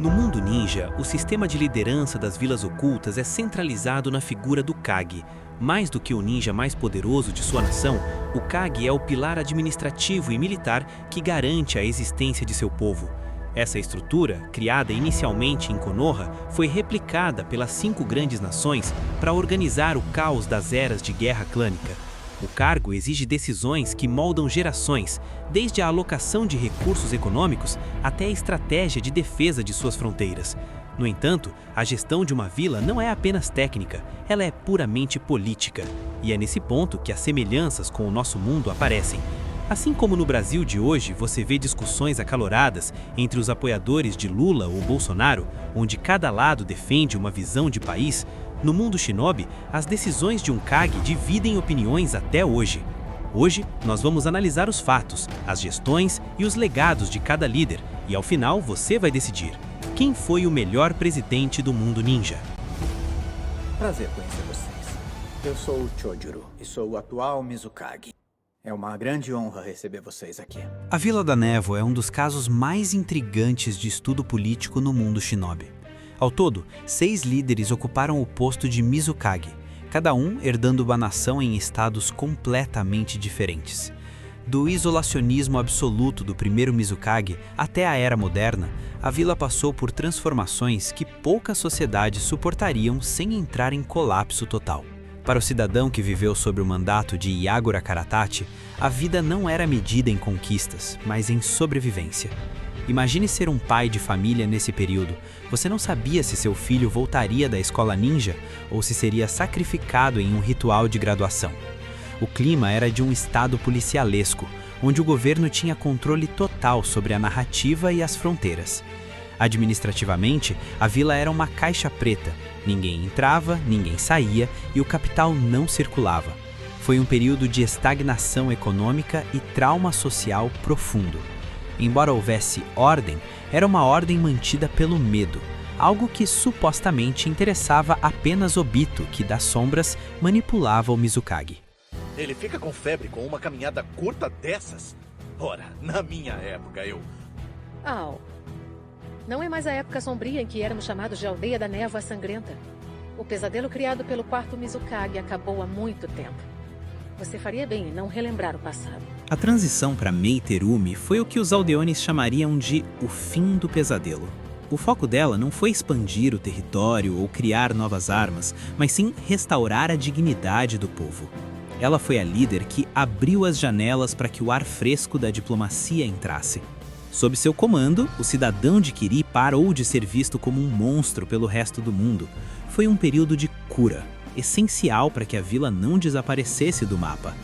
No mundo ninja, o sistema de liderança das vilas ocultas é centralizado na figura do Kage. Mais do que o ninja mais poderoso de sua nação, o Kage é o pilar administrativo e militar que garante a existência de seu povo. Essa estrutura, criada inicialmente em Konoha, foi replicada pelas 5 grandes nações para organizar o caos das eras de guerra clânica. O cargo exige decisões que moldam gerações, desde a alocação de recursos econômicos até a estratégia de defesa de suas fronteiras. No entanto, a gestão de uma vila não é apenas técnica, ela é puramente política. E é nesse ponto que as semelhanças com o nosso mundo aparecem. Assim como no Brasil de hoje você vê discussões acaloradas entre os apoiadores de Lula ou Bolsonaro, onde cada lado defende uma visão de país, no mundo shinobi, as decisões de um Kage dividem opiniões até hoje. Hoje, nós vamos analisar os fatos, as gestões e os legados de cada líder, e ao final você vai decidir quem foi o melhor presidente do mundo ninja. Prazer conhecer vocês. Eu sou o Chojuro e sou o atual Mizukage. É uma grande honra receber vocês aqui. A Vila da Névoa é um dos casos mais intrigantes de estudo político no mundo shinobi. Ao todo, 6 líderes ocuparam o posto de Mizukage, cada um herdando uma nação em estados completamente diferentes. Do isolacionismo absoluto do primeiro Mizukage até a era moderna, a vila passou por transformações que poucas sociedades suportariam sem entrar em colapso total. Para o cidadão que viveu sob o mandato de Yagura Karatachi, a vida não era medida em conquistas, mas em sobrevivência. Imagine ser um pai de família nesse período. Você não sabia se seu filho voltaria da escola ninja ou se seria sacrificado em um ritual de graduação. O clima era de um estado policialesco, onde o governo tinha controle total sobre a narrativa e as fronteiras. Administrativamente, a vila era uma caixa preta. Ninguém entrava, ninguém saía e o capital não circulava. Foi um período de estagnação econômica e trauma social profundo. Embora houvesse ordem, era uma ordem mantida pelo medo, algo que supostamente interessava apenas Obito, que das sombras manipulava o Mizukage. Ele fica com febre com uma caminhada curta dessas? Ora, na minha época Au. Não é mais a época sombria em que éramos chamados de Aldeia da Névoa Sangrenta. O pesadelo criado pelo quarto Mizukage acabou há muito tempo. Você faria bem em não relembrar o passado. A transição para Meiterumi foi o que os aldeões chamariam de o fim do pesadelo. O foco dela não foi expandir o território ou criar novas armas, mas sim restaurar a dignidade do povo. Ela foi a líder que abriu as janelas para que o ar fresco da diplomacia entrasse. Sob seu comando, o cidadão de Kiri parou de ser visto como um monstro pelo resto do mundo. Foi um período de cura, essencial para que a vila não desaparecesse do mapa.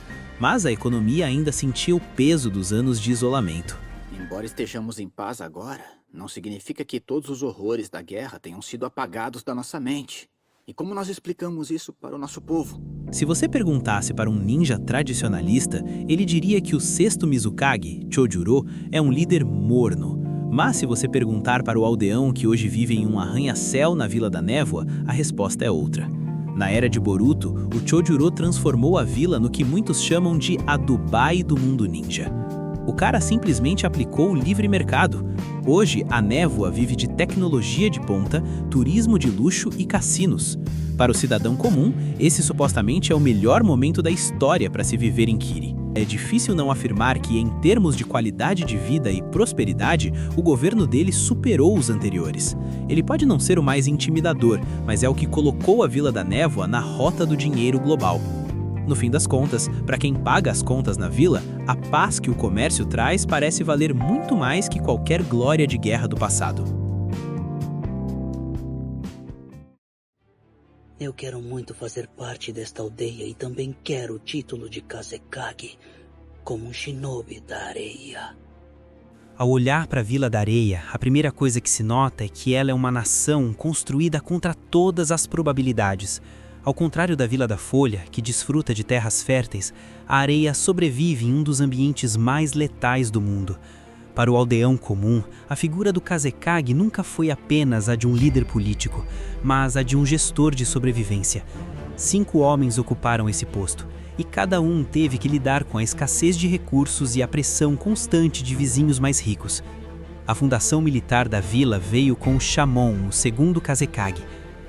Mas a economia ainda sentia o peso dos anos de isolamento. Embora estejamos em paz agora, não significa que todos os horrores da guerra tenham sido apagados da nossa mente. E como nós explicamos isso para o nosso povo? Se você perguntasse para um ninja tradicionalista, ele diria que o sexto Mizukage, Chojuro, é um líder morno. Mas se você perguntar para o aldeão que hoje vive em um arranha-céu na Vila da Névoa, a resposta é outra. Na era de Boruto, o Chojuro transformou a vila no que muitos chamam de a Dubai do mundo ninja. O cara simplesmente aplicou o livre mercado. Hoje, a Névoa vive de tecnologia de ponta, turismo de luxo e cassinos. Para o cidadão comum, esse supostamente é o melhor momento da história para se viver em Kiri. É difícil não afirmar que, em termos de qualidade de vida e prosperidade, o governo dele superou os anteriores. Ele pode não ser o mais intimidador, mas é o que colocou a Vila da Névoa na rota do dinheiro global. No fim das contas, para quem paga as contas na vila, a paz que o comércio traz parece valer muito mais que qualquer glória de guerra do passado. Eu quero muito fazer parte desta aldeia e também quero o título de Kazekage, como um shinobi da areia. Ao olhar para a Vila da Areia, a primeira coisa que se nota é que ela é uma nação construída contra todas as probabilidades. Ao contrário da Vila da Folha, que desfruta de terras férteis, a areia sobrevive em um dos ambientes mais letais do mundo. Para o aldeão comum, a figura do Kazekage nunca foi apenas a de um líder político, mas a de um gestor de sobrevivência. 5 homens ocuparam esse posto, e cada um teve que lidar com a escassez de recursos e a pressão constante de vizinhos mais ricos. A fundação militar da vila veio com Shamon, o segundo Kazekage.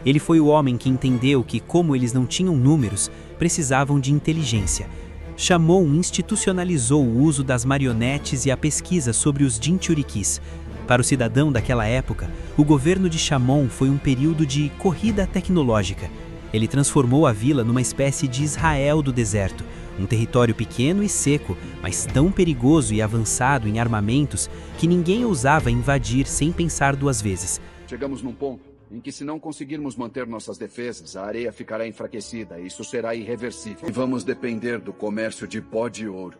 Ele foi o homem que entendeu que, como eles não tinham números, precisavam de inteligência. Shamon institucionalizou o uso das marionetes e a pesquisa sobre os Jinchurikis. Para o cidadão daquela época, o governo de Shamon foi um período de corrida tecnológica. Ele transformou a vila numa espécie de Israel do deserto, um território pequeno e seco, mas tão perigoso e avançado em armamentos que ninguém ousava invadir sem pensar duas vezes. Chegamos num ponto em que, se não conseguirmos manter nossas defesas, a areia ficará enfraquecida e isso será irreversível. E vamos depender do comércio de pó de ouro.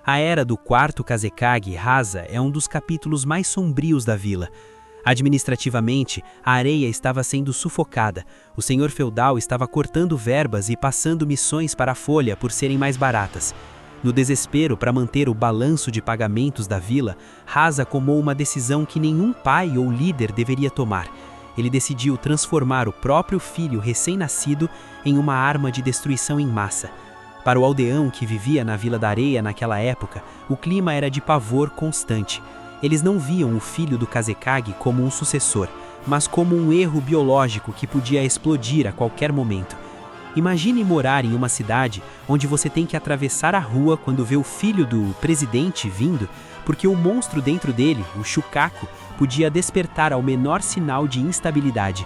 A era do quarto Kazekage, Hasa, é um dos capítulos mais sombrios da vila. Administrativamente, a areia estava sendo sufocada. O senhor feudal estava cortando verbas e passando missões para a folha por serem mais baratas. No desespero para manter o balanço de pagamentos da vila, Hasa tomou uma decisão que nenhum pai ou líder deveria tomar. Ele decidiu transformar o próprio filho recém-nascido em uma arma de destruição em massa. Para o aldeão que vivia na Vila da Areia naquela época, o clima era de pavor constante. Eles não viam o filho do Kazekage como um sucessor, mas como um erro biológico que podia explodir a qualquer momento. Imagine morar em uma cidade onde você tem que atravessar a rua quando vê o filho do presidente vindo, porque o monstro dentro dele, o Shukaku, podia despertar ao menor sinal de instabilidade.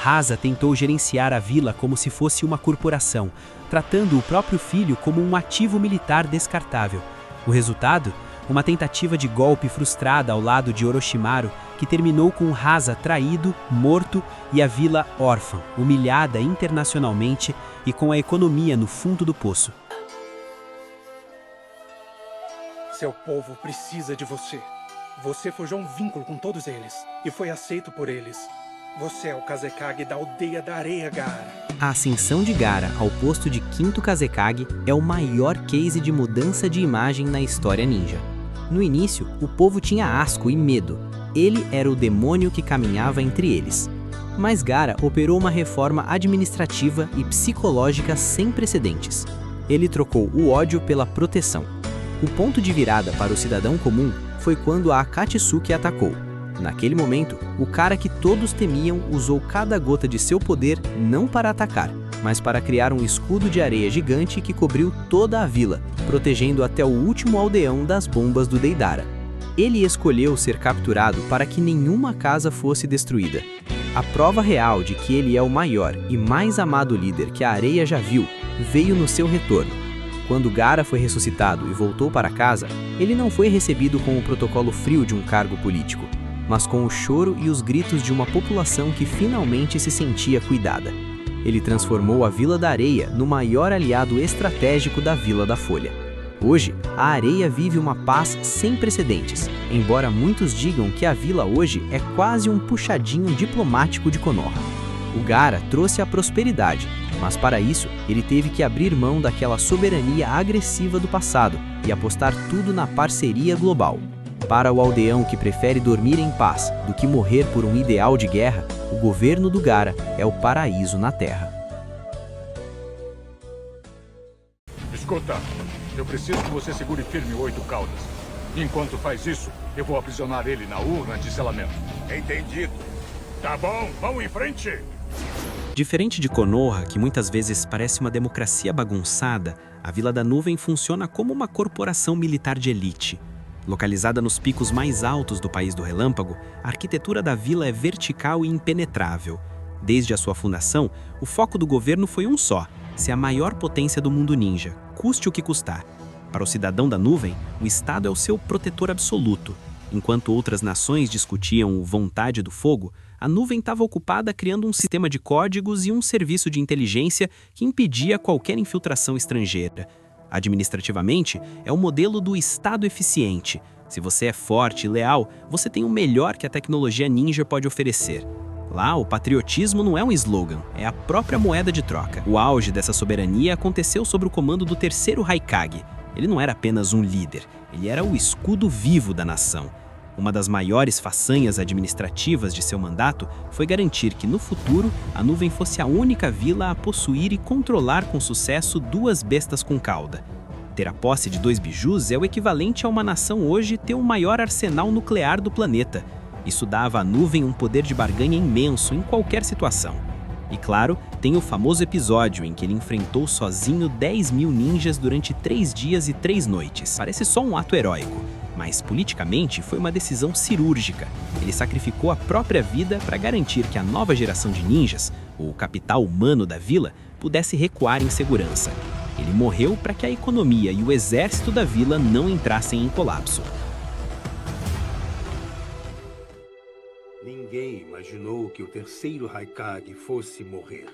Hasa tentou gerenciar a vila como se fosse uma corporação, tratando o próprio filho como um ativo militar descartável. O resultado? Uma tentativa de golpe frustrada ao lado de Orochimaru, que terminou com Hasa traído, morto e a vila órfã, humilhada internacionalmente e com a economia no fundo do poço. Seu povo precisa de você. Você forjou um vínculo com todos eles e foi aceito por eles. Você é o Kazekage da aldeia da areia, Gaara. A ascensão de Gaara ao posto de quinto Kazekage é o maior case de mudança de imagem na história ninja. No início, o povo tinha asco e medo. Ele era o demônio que caminhava entre eles. Mas Gaara operou uma reforma administrativa e psicológica sem precedentes. Ele trocou o ódio pela proteção. O ponto de virada para o cidadão comum foi quando a Akatsuki atacou. Naquele momento, o cara que todos temiam usou cada gota de seu poder não para atacar, mas para criar um escudo de areia gigante que cobriu toda a vila, protegendo até o último aldeão das bombas do Deidara. Ele escolheu ser capturado para que nenhuma casa fosse destruída. A prova real de que ele é o maior e mais amado líder que a areia já viu veio no seu retorno. Quando Gaara foi ressuscitado e voltou para casa, ele não foi recebido com o protocolo frio de um cargo político, mas com o choro e os gritos de uma população que finalmente se sentia cuidada. Ele transformou a Vila da Areia no maior aliado estratégico da Vila da Folha. Hoje, a areia vive uma paz sem precedentes, embora muitos digam que a vila hoje é quase um puxadinho diplomático de Konoha. O Gaara trouxe a prosperidade, mas para isso ele teve que abrir mão daquela soberania agressiva do passado e apostar tudo na parceria global. Para o aldeão que prefere dormir em paz do que morrer por um ideal de guerra, o governo do Gaara é o paraíso na Terra. Escuta, eu preciso que você segure firme o Oito Caudas. Enquanto faz isso, eu vou aprisionar ele na urna de selamento. Entendido. Tá bom, vamos em frente! Diferente de Konoha, que muitas vezes parece uma democracia bagunçada, a Vila da Nuvem funciona como uma corporação militar de elite. Localizada nos picos mais altos do País do Relâmpago, a arquitetura da vila é vertical e impenetrável. Desde a sua fundação, o foco do governo foi um só: ser a maior potência do mundo ninja, custe o que custar. Para o cidadão da nuvem, o Estado é o seu protetor absoluto. Enquanto outras nações discutiam vontade do fogo, a nuvem estava ocupada criando um sistema de códigos e um serviço de inteligência que impedia qualquer infiltração estrangeira. Administrativamente, é o modelo do Estado eficiente. Se você é forte e leal, você tem o melhor que a tecnologia ninja pode oferecer. Lá, o patriotismo não é um slogan, é a própria moeda de troca. O auge dessa soberania aconteceu sob o comando do terceiro Haikage. Ele não era apenas um líder, ele era o escudo vivo da nação. Uma das maiores façanhas administrativas de seu mandato foi garantir que, no futuro, a nuvem fosse a única vila a possuir e controlar com sucesso duas bestas com cauda. Ter a posse de 2 bijus é o equivalente a uma nação hoje ter o maior arsenal nuclear do planeta. Isso dava à nuvem um poder de barganha imenso em qualquer situação. E claro, tem o famoso episódio em que ele enfrentou sozinho 10.000 ninjas durante 3 dias e 3 noites. Parece só um ato heróico, mas politicamente foi uma decisão cirúrgica. Ele sacrificou a própria vida para garantir que a nova geração de ninjas, o capital humano da vila, pudesse recuar em segurança. Ele morreu para que a economia e o exército da vila não entrassem em colapso. Ninguém imaginou que o terceiro Raikage fosse morrer.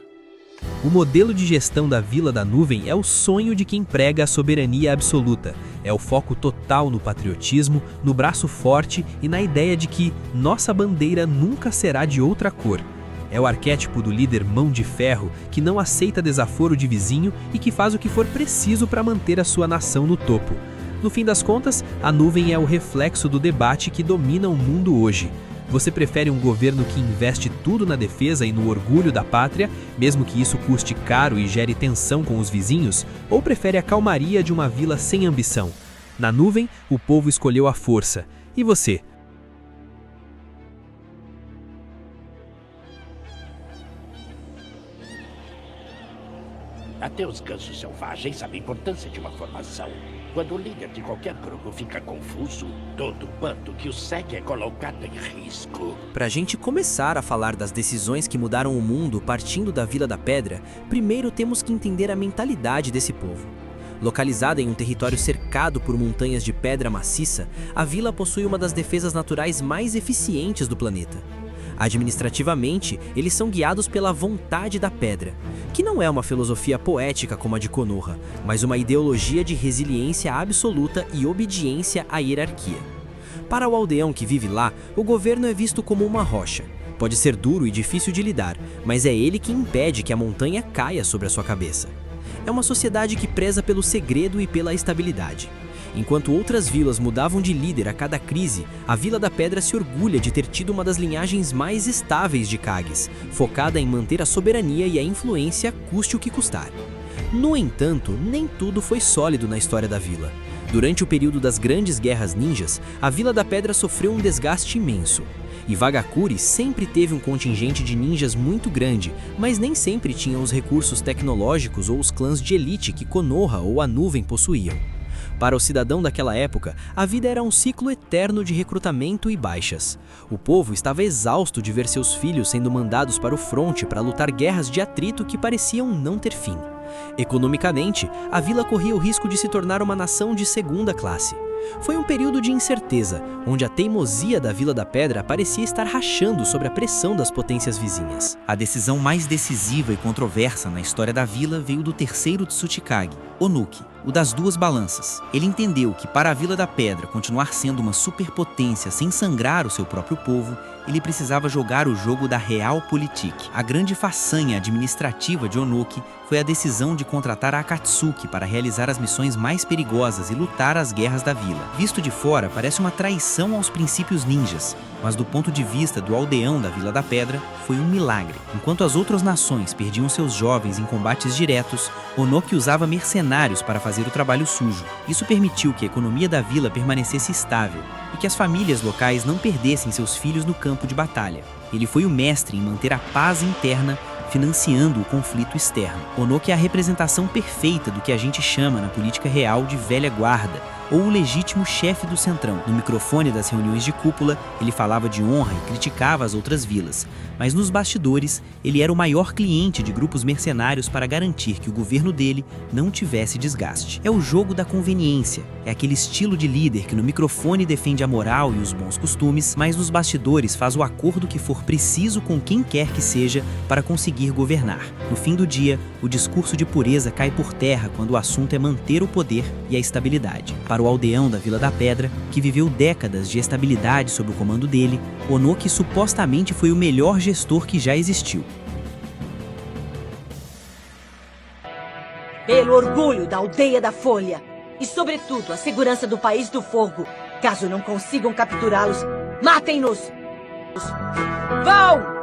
O modelo de gestão da Vila da Nuvem é o sonho de quem prega a soberania absoluta. É o foco total no patriotismo, no braço forte e na ideia de que nossa bandeira nunca será de outra cor. É o arquétipo do líder mão de ferro que não aceita desaforo de vizinho e que faz o que for preciso para manter a sua nação no topo. No fim das contas, a nuvem é o reflexo do debate que domina o mundo hoje. Você prefere um governo que investe tudo na defesa e no orgulho da pátria, mesmo que isso custe caro e gere tensão com os vizinhos? Ou prefere a calmaria de uma vila sem ambição? Na nuvem, o povo escolheu a força. E você? Até os gansos selvagens sabem a importância de uma formação. Quando o líder de qualquer grupo fica confuso, todo bando que o segue é colocado em risco. Pra gente começar a falar das decisões que mudaram o mundo partindo da Vila da Pedra, primeiro temos que entender a mentalidade desse povo. Localizada em um território cercado por montanhas de pedra maciça, a vila possui uma das defesas naturais mais eficientes do planeta. Administrativamente, eles são guiados pela vontade da pedra, que não é uma filosofia poética como a de Konoha, mas uma ideologia de resiliência absoluta e obediência à hierarquia. Para o aldeão que vive lá, o governo é visto como uma rocha. Pode ser duro e difícil de lidar, mas é ele que impede que a montanha caia sobre a sua cabeça. É uma sociedade que preza pelo segredo e pela estabilidade. Enquanto outras vilas mudavam de líder a cada crise, a Vila da Pedra se orgulha de ter tido uma das linhagens mais estáveis de Kages, focada em manter a soberania e a influência custe o que custar. No entanto, nem tudo foi sólido na história da vila. Durante o período das grandes guerras ninjas, a Vila da Pedra sofreu um desgaste imenso. Iwagakure sempre teve um contingente de ninjas muito grande, mas nem sempre tinha os recursos tecnológicos ou os clãs de elite que Konoha ou a Nuvem possuíam. Para o cidadão daquela época, a vida era um ciclo eterno de recrutamento e baixas. O povo estava exausto de ver seus filhos sendo mandados para o fronte para lutar guerras de atrito que pareciam não ter fim. Economicamente, a vila corria o risco de se tornar uma nação de segunda classe. Foi um período de incerteza, onde a teimosia da Vila da Pedra parecia estar rachando sobre a pressão das potências vizinhas. A decisão mais decisiva e controversa na história da vila veio do terceiro Tsuchikage, Onuki, o das duas balanças. Ele entendeu que para a Vila da Pedra continuar sendo uma superpotência sem sangrar o seu próprio povo, ele precisava jogar o jogo da Realpolitik. A grande façanha administrativa de Onuki foi a decisão de contratar a Akatsuki para realizar as missões mais perigosas e lutar as guerras da vila. Visto de fora, parece uma traição aos princípios ninjas, mas do ponto de vista do aldeão da Vila da Pedra, foi um milagre. Enquanto as outras nações perdiam seus jovens em combates diretos, Onuki usava mercenários para fazer o trabalho sujo. Isso permitiu que a economia da vila permanecesse estável e que as famílias locais não perdessem seus filhos no campo de batalha. Ele foi o mestre em manter a paz interna, financiando o conflito externo. Onuki é a representação perfeita do que a gente chama na política real de velha guarda, ou o legítimo chefe do centrão. No microfone das reuniões de cúpula, ele falava de honra e criticava as outras vilas, mas nos bastidores, ele era o maior cliente de grupos mercenários para garantir que o governo dele não tivesse desgaste. É o jogo da conveniência, é aquele estilo de líder que no microfone defende a moral e os bons costumes, mas nos bastidores faz o acordo que for preciso com quem quer que seja para conseguir governar. No fim do dia, o discurso de pureza cai por terra quando o assunto é manter o poder e a estabilidade. Para o aldeão da Vila da Pedra, que viveu décadas de estabilidade sob o comando dele, Onuki supostamente foi o melhor gestor que já existiu. Pelo orgulho da Aldeia da Folha e, sobretudo, a segurança do País do Fogo, caso não consigam capturá-los, matem-nos! Vão!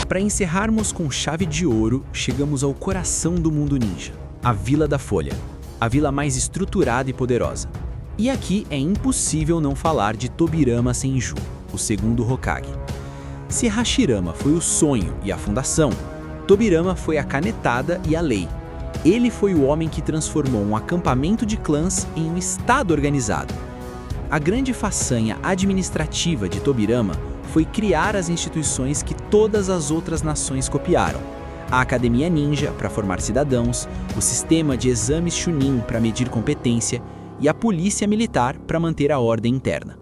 Para encerrarmos com chave de ouro, chegamos ao coração do mundo ninja. a Vila da Folha, a vila mais estruturada e poderosa. E aqui é impossível não falar de Tobirama Senju, o segundo Hokage. Se Hashirama foi o sonho e a fundação, Tobirama foi a canetada e a lei. Ele foi o homem que transformou um acampamento de clãs em um estado organizado. A grande façanha administrativa de Tobirama foi criar as instituições que todas as outras nações copiaram. A Academia Ninja para formar cidadãos, o sistema de exames Chunin para medir competência e a polícia militar para manter a ordem interna.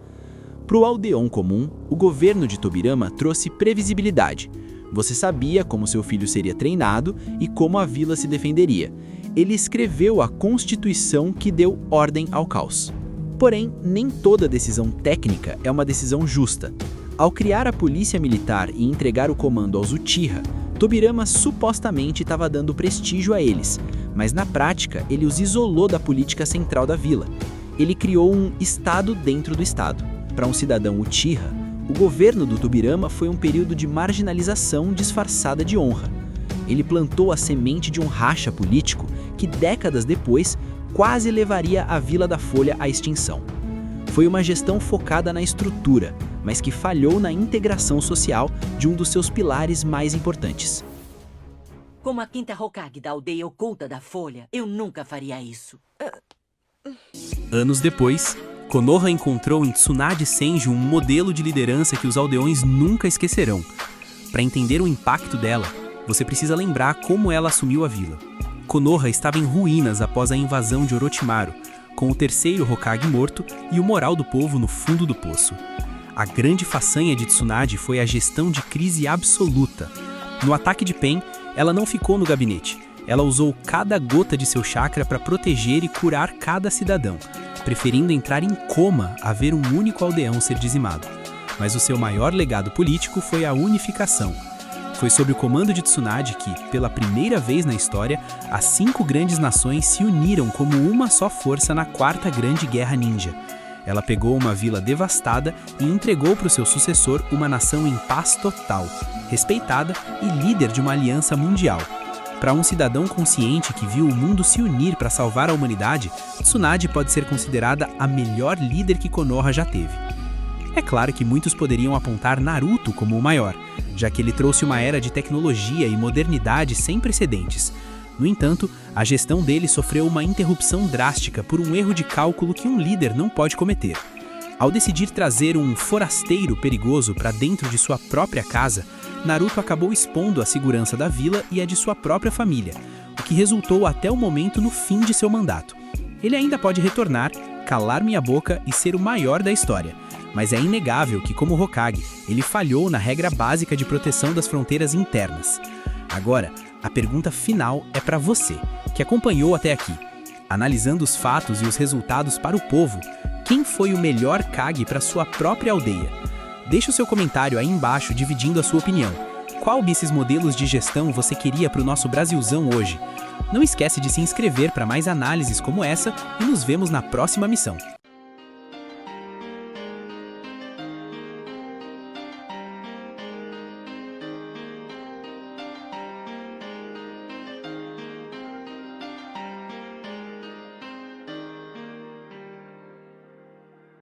Para o aldeão comum, o governo de Tobirama trouxe previsibilidade. Você sabia como seu filho seria treinado e como a vila se defenderia. Ele escreveu a Constituição que deu ordem ao caos. Porém, nem toda decisão técnica é uma decisão justa. Ao criar a polícia militar e entregar o comando aos Uchiha, Tobirama supostamente estava dando prestígio a eles, mas na prática ele os isolou da política central da vila. Ele criou um estado dentro do estado. Para um cidadão Uchiha, o governo do Tobirama foi um período de marginalização disfarçada de honra. Ele plantou a semente de um racha político que décadas depois quase levaria a Vila da Folha à extinção. Foi uma gestão focada na estrutura, mas que falhou na integração social de um dos seus pilares mais importantes. Como a quinta Hokage da aldeia oculta da Folha, eu nunca faria isso. Anos depois, Konoha encontrou em Tsunade Senju um modelo de liderança que os aldeões nunca esquecerão. Para entender o impacto dela, você precisa lembrar como ela assumiu a vila. Konoha estava em ruínas após a invasão de Orochimaru, com o terceiro Hokage morto e o moral do povo no fundo do poço. A grande façanha de Tsunade foi a gestão de crise absoluta. No ataque de Pen, ela não ficou no gabinete. Ela usou cada gota de seu chakra para proteger e curar cada cidadão, preferindo entrar em coma a ver um único aldeão ser dizimado. Mas o seu maior legado político foi a unificação. Foi sob o comando de Tsunade que, pela primeira vez na história, as 5 grandes nações se uniram como uma só força na 4ª Grande Guerra Ninja. Ela pegou uma vila devastada e entregou para o seu sucessor uma nação em paz total, respeitada e líder de uma aliança mundial. Para um cidadão consciente que viu o mundo se unir para salvar a humanidade, Tsunade pode ser considerada a melhor líder que Konoha já teve. É claro que muitos poderiam apontar Naruto como o maior, já que ele trouxe uma era de tecnologia e modernidade sem precedentes. No entanto, a gestão dele sofreu uma interrupção drástica por um erro de cálculo que um líder não pode cometer. Ao decidir trazer um forasteiro perigoso para dentro de sua própria casa, Naruto acabou expondo a segurança da vila e a de sua própria família, o que resultou até o momento no fim de seu mandato. Ele ainda pode retornar, calar minha boca e ser o maior da história, mas é inegável que, como Hokage, ele falhou na regra básica de proteção das fronteiras internas. Agora, a pergunta final é para você, que acompanhou até aqui. Analisando os fatos e os resultados para o povo, quem foi o melhor Kage para sua própria aldeia? Deixe o seu comentário aí embaixo dividindo a sua opinião. Qual desses modelos de gestão você queria para o nosso Brasilzão hoje? Não esquece de se inscrever para mais análises como essa e nos vemos na próxima missão.